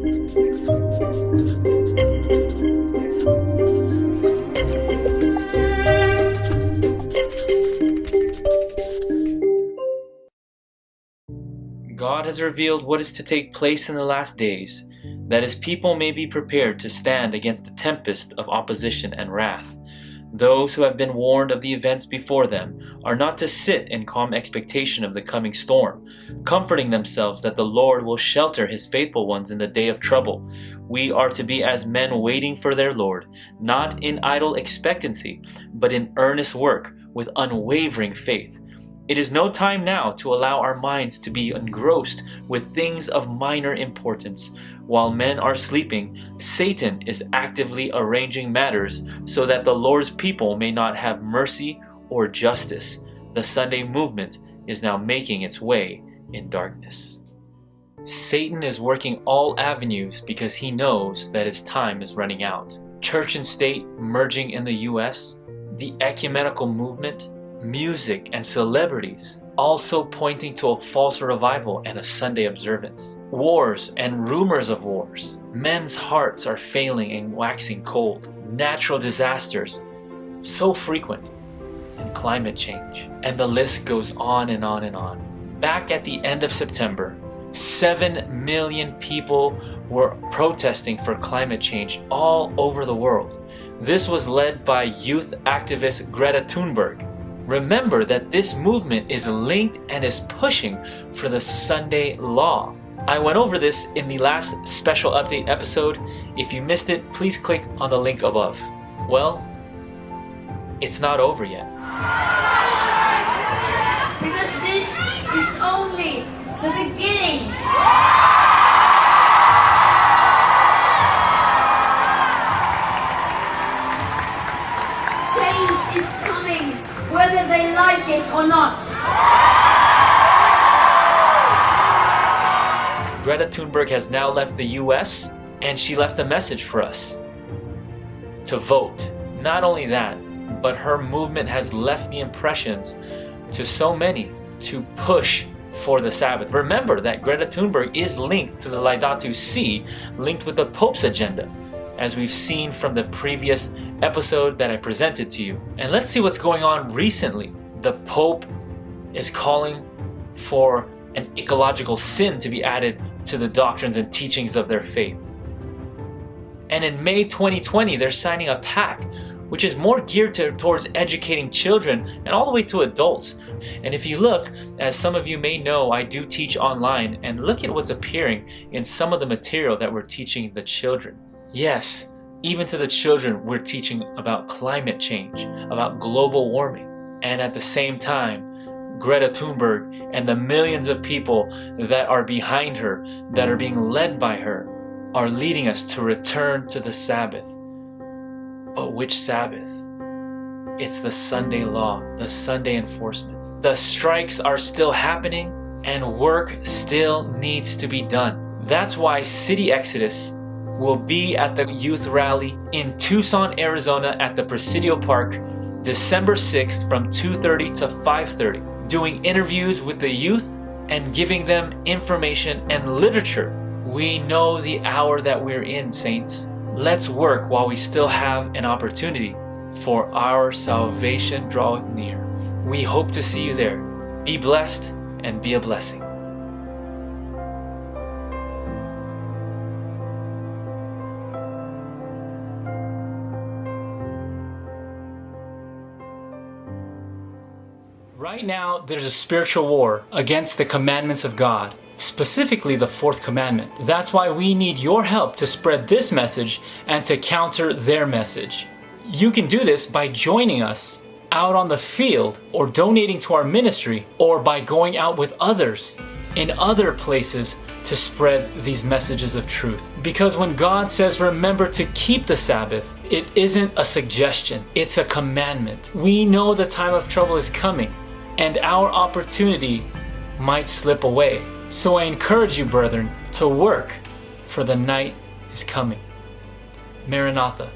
God has revealed what is to take place in the last days, that His people may be prepared to stand against the tempest of opposition and wrath. Those who have been warned of the events before them are not to sit in calm expectation of the coming storm, comforting themselves that the Lord will shelter His faithful ones in the day of trouble. We are to be as men waiting for their Lord, not in idle expectancy, but in earnest work with unwavering faith. It is no time now to allow our minds to be engrossed with things of minor importance. While men are sleeping, Satan is actively arranging matters so that the Lord's people may not have mercy or justice. The Sunday movement is now making its way in darkness. Satan is working all avenues because he knows that his time is running out. Church and state merging in the U.S., the ecumenical movement, music and celebrities, also pointing to a false revival and a Sunday observance. Wars and rumors of wars. Men's hearts are failing and waxing cold. Natural disasters, so frequent. And climate change. And the list goes on and on and on. Back at the end of September, 7 million people were protesting for climate change all over the world. This was led by youth activist Greta Thunberg. Remember that this movement is linked and is pushing for the Sunday law. I went over this in the last special update episode. If you missed it, please click on the link above. Well, it's not over yet. Because this is only the beginning. Change is coming, whether they like it or not. Greta Thunberg has now left the US, and she left a message for us to vote. Not only that, but her movement has left the impressions to so many to push for the Sabbath. Remember that Greta Thunberg is linked to the Laudato Si, linked with the Pope's agenda, as we've seen from the previous episode that I presented to you. And let's see what's going on recently. The Pope is calling for an ecological sin to be added to the doctrines and teachings of their faith. And in May 2020, they're signing a pact which is more geared towards educating children and all the way to adults. And if you look, as some of you may know, I do teach online, and look at what's appearing in some of the material that we're teaching the children. Yes, even to the children, we're teaching about climate change, about global warming. And at the same time, Greta Thunberg and the millions of people that are behind her, that are being led by her, are leading us to return to the Sabbath. But which Sabbath? It's the Sunday law, the Sunday enforcement. The strikes are still happening and work still needs to be done. That's why City Exodus will be at the youth rally in Tucson, Arizona at the Presidio Park, December 6th from 2:30 to 5:30, doing interviews with the youth and giving them information and literature. We know the hour that we're in, saints. Let's work while we still have an opportunity, for our salvation draweth near. We hope to see you there. Be blessed and be a blessing. Right now, there's a spiritual war against the commandments of God, specifically the fourth commandment. That's why we need your help to spread this message and to counter their message. You can do this by joining us out on the field, or donating to our ministry, or by going out with others in other places to spread these messages of truth. Because when God says remember to keep the Sabbath, it isn't a suggestion, it's a commandment. We know the time of trouble is coming, and our opportunity might slip away. So I encourage you, brethren, to work, for the night is coming. Maranatha.